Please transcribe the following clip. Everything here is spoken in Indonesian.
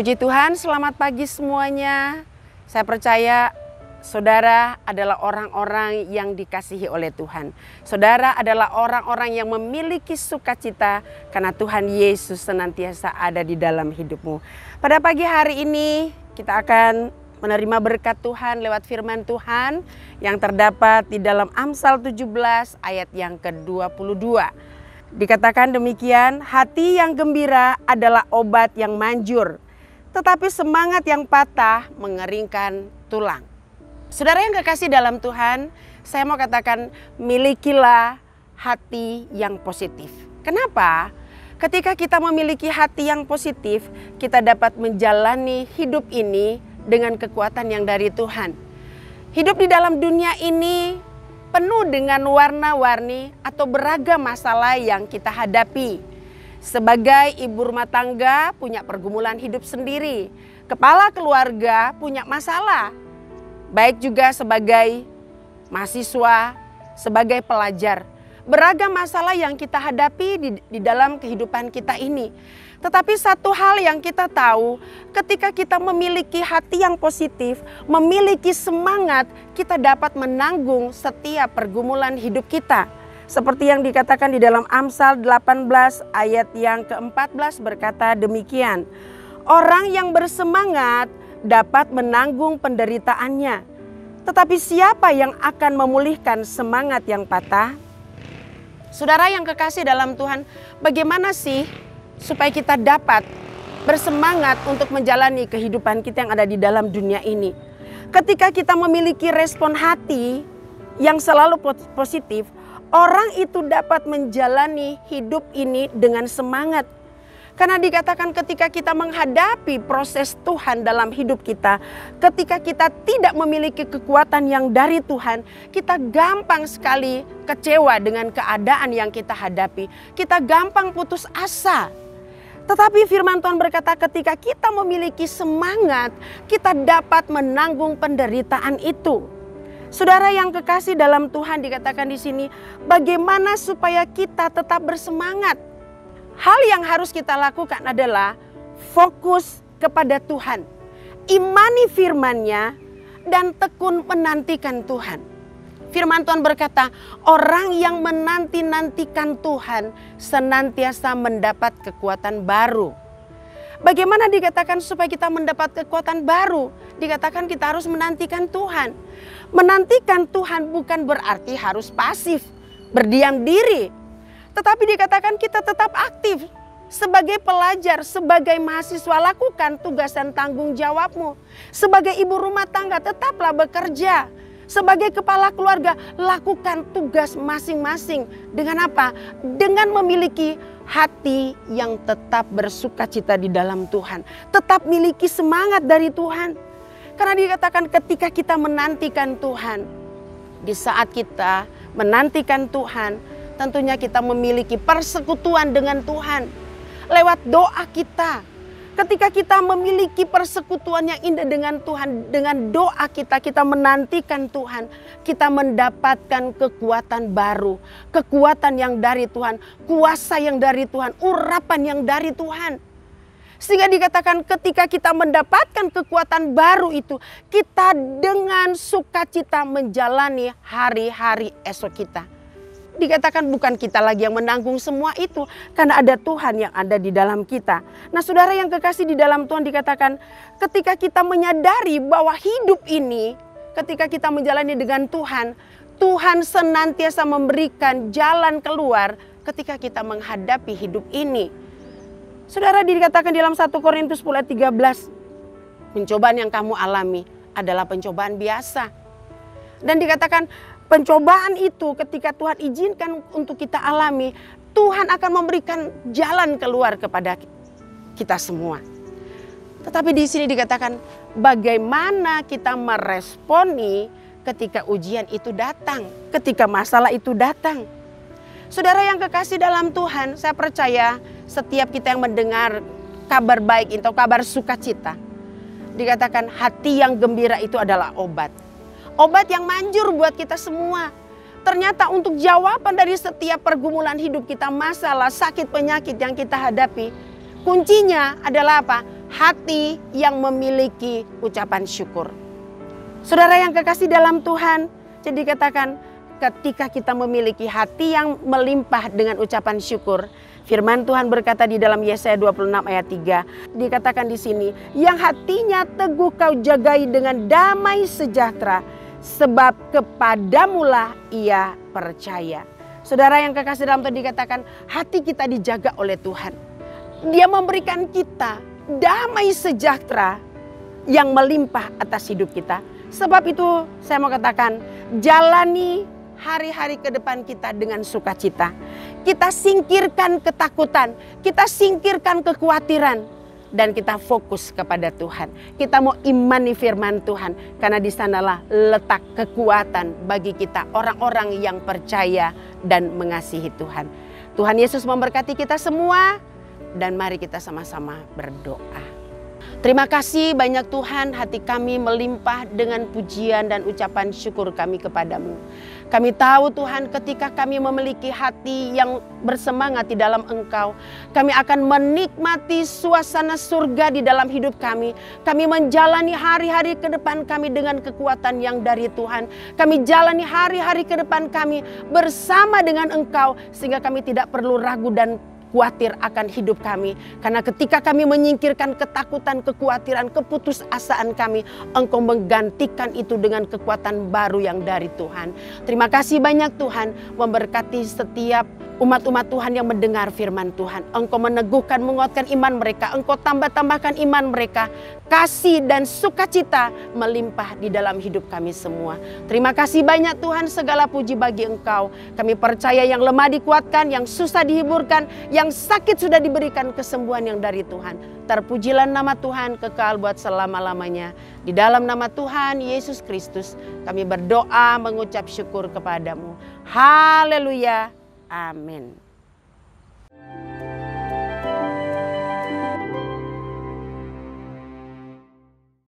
Puji Tuhan, selamat pagi semuanya. Saya percaya saudara adalah orang-orang yang dikasihi oleh Tuhan. Saudara adalah orang-orang yang memiliki sukacita karena Tuhan Yesus senantiasa ada di dalam hidupmu. Pada pagi hari ini kita akan menerima berkat Tuhan lewat firman Tuhan yang terdapat di dalam Amsal 17 ayat yang ke-22. Dikatakan demikian, hati yang gembira adalah obat yang manjur, tetapi semangat yang patah mengeringkan tulang. Saudara yang kekasih dalam Tuhan, saya mau katakan milikilah hati yang positif. Kenapa? Ketika kita memiliki hati yang positif, kita dapat menjalani hidup ini dengan kekuatan yang dari Tuhan. Hidup di dalam dunia ini penuh dengan warna-warni atau beragam masalah yang kita hadapi. Sebagai ibu rumah tangga punya pergumulan hidup sendiri. Kepala keluarga punya masalah. Baik juga sebagai mahasiswa, sebagai pelajar. Beragam masalah yang kita hadapi di dalam kehidupan kita ini. Tetapi satu hal yang kita tahu, ketika kita memiliki hati yang positif, memiliki semangat, kita dapat menanggung setiap pergumulan hidup kita. Seperti yang dikatakan di dalam Amsal 18 ayat yang ke-14 berkata demikian. Orang yang bersemangat dapat menanggung penderitaannya. Tetapi siapa yang akan memulihkan semangat yang patah? Saudara yang kekasih dalam Tuhan, bagaimana sih supaya kita dapat bersemangat untuk menjalani kehidupan kita yang ada di dalam dunia ini? Ketika kita memiliki respon hati yang selalu positif, orang itu dapat menjalani hidup ini dengan semangat. Karena dikatakan ketika kita menghadapi proses Tuhan dalam hidup kita, ketika kita tidak memiliki kekuatan yang dari Tuhan, kita gampang sekali kecewa dengan keadaan yang kita hadapi. Kita gampang putus asa. Tetapi firman Tuhan berkata ketika kita memiliki semangat, kita dapat menanggung penderitaan itu. Saudara yang kekasih dalam Tuhan, dikatakan di sini, bagaimana supaya kita tetap bersemangat? Hal yang harus kita lakukan adalah fokus kepada Tuhan, imani firman-Nya, dan tekun menantikan Tuhan. Firman Tuhan berkata, orang yang menanti-nantikan Tuhan senantiasa mendapat kekuatan baru. Bagaimana dikatakan supaya kita mendapat kekuatan baru? Dikatakan kita harus menantikan Tuhan. Menantikan Tuhan bukan berarti harus pasif, berdiam diri. Tetapi dikatakan kita tetap aktif. Sebagai pelajar, sebagai mahasiswa, lakukan tugas dan tanggung jawabmu. Sebagai ibu rumah tangga, tetaplah bekerja. Sebagai kepala keluarga, lakukan tugas masing-masing. Dengan apa? Dengan memiliki hati yang tetap bersukacita di dalam Tuhan. Tetap miliki semangat dari Tuhan. Karena dikatakan ketika kita menantikan Tuhan, di saat kita menantikan Tuhan, tentunya kita memiliki persekutuan dengan Tuhan. Lewat doa kita. Ketika kita memiliki persekutuan yang indah dengan Tuhan, dengan doa kita, kita menantikan Tuhan, kita mendapatkan kekuatan baru, kekuatan yang dari Tuhan, kuasa yang dari Tuhan, urapan yang dari Tuhan. Sehingga dikatakan ketika kita mendapatkan kekuatan baru itu, kita dengan sukacita menjalani hari-hari esok kita. Dikatakan bukan kita lagi yang menanggung semua itu, karena ada Tuhan yang ada di dalam kita. Nah saudara yang kekasih di dalam Tuhan, dikatakan ketika kita menyadari bahwa hidup ini, ketika kita menjalani dengan Tuhan, Tuhan senantiasa memberikan jalan keluar ketika kita menghadapi hidup ini. Saudara, dikatakan dalam 1 Korintus 10 ayat 13, pencobaan yang kamu alami adalah pencobaan biasa. Dan dikatakan pencobaan itu ketika Tuhan izinkan untuk kita alami, Tuhan akan memberikan jalan keluar kepada kita semua. Tetapi di sini dikatakan bagaimana kita meresponi ketika ujian itu datang, ketika masalah itu datang. Saudara yang kekasih dalam Tuhan, saya percaya setiap kita yang mendengar kabar baik atau kabar sukacita, dikatakan hati yang gembira itu adalah obat. Obat yang manjur buat kita semua. Ternyata untuk jawaban dari setiap pergumulan hidup kita, masalah, sakit, penyakit yang kita hadapi, kuncinya adalah apa? hati yang memiliki ucapan syukur. Saudara yang kekasih dalam Tuhan, jadi katakan ketika kita memiliki hati yang melimpah dengan ucapan syukur, firman Tuhan berkata di dalam Yesaya 26 ayat 3, dikatakan di sini, yang hatinya teguh kau jagai dengan damai sejahtera, sebab kepadamulah ia percaya. Saudara yang kekasih dalam Tuhan, dikatakan hati kita dijaga oleh Tuhan. Dia memberikan kita damai sejahtera yang melimpah atas hidup kita. Sebab itu saya mau katakan, jalani hari-hari ke depan kita dengan sukacita. Kita singkirkan ketakutan, kita singkirkan kekhawatiran, dan kita fokus kepada Tuhan. Kita mau imani firman Tuhan, karena di sanalah letak kekuatan bagi kita, orang-orang yang percaya dan mengasihi Tuhan. Tuhan Yesus memberkati kita semua, dan mari kita sama-sama berdoa. Terima kasih banyak Tuhan, hati kami melimpah dengan pujian dan ucapan syukur kami kepadamu. Kami tahu Tuhan, ketika kami memiliki hati yang bersemangat di dalam Engkau, kami akan menikmati suasana surga di dalam hidup kami. Kami menjalani hari-hari ke depan kami dengan kekuatan yang dari Tuhan. Kami jalani hari-hari ke depan kami bersama dengan Engkau, sehingga kami tidak perlu ragu dan khawatir akan hidup kami. Karena ketika kami menyingkirkan ketakutan, kekhawatiran, keputusasaan kami, Engkau menggantikan itu dengan kekuatan baru yang dari Tuhan. Terima kasih banyak Tuhan, memberkati setiap umat-umat Tuhan yang mendengar firman Tuhan. Engkau meneguhkan, menguatkan iman mereka. Engkau tambahkan iman mereka. Kasih dan sukacita melimpah di dalam hidup kami semua. Terima kasih banyak Tuhan, segala puji bagi Engkau. Kami percaya yang lemah dikuatkan, yang susah dihiburkan, yang sakit sudah diberikan kesembuhan yang dari Tuhan. Terpujilah nama Tuhan kekal buat selama-lamanya. Di dalam nama Tuhan Yesus Kristus kami berdoa mengucap syukur kepadamu. Haleluya. Amin.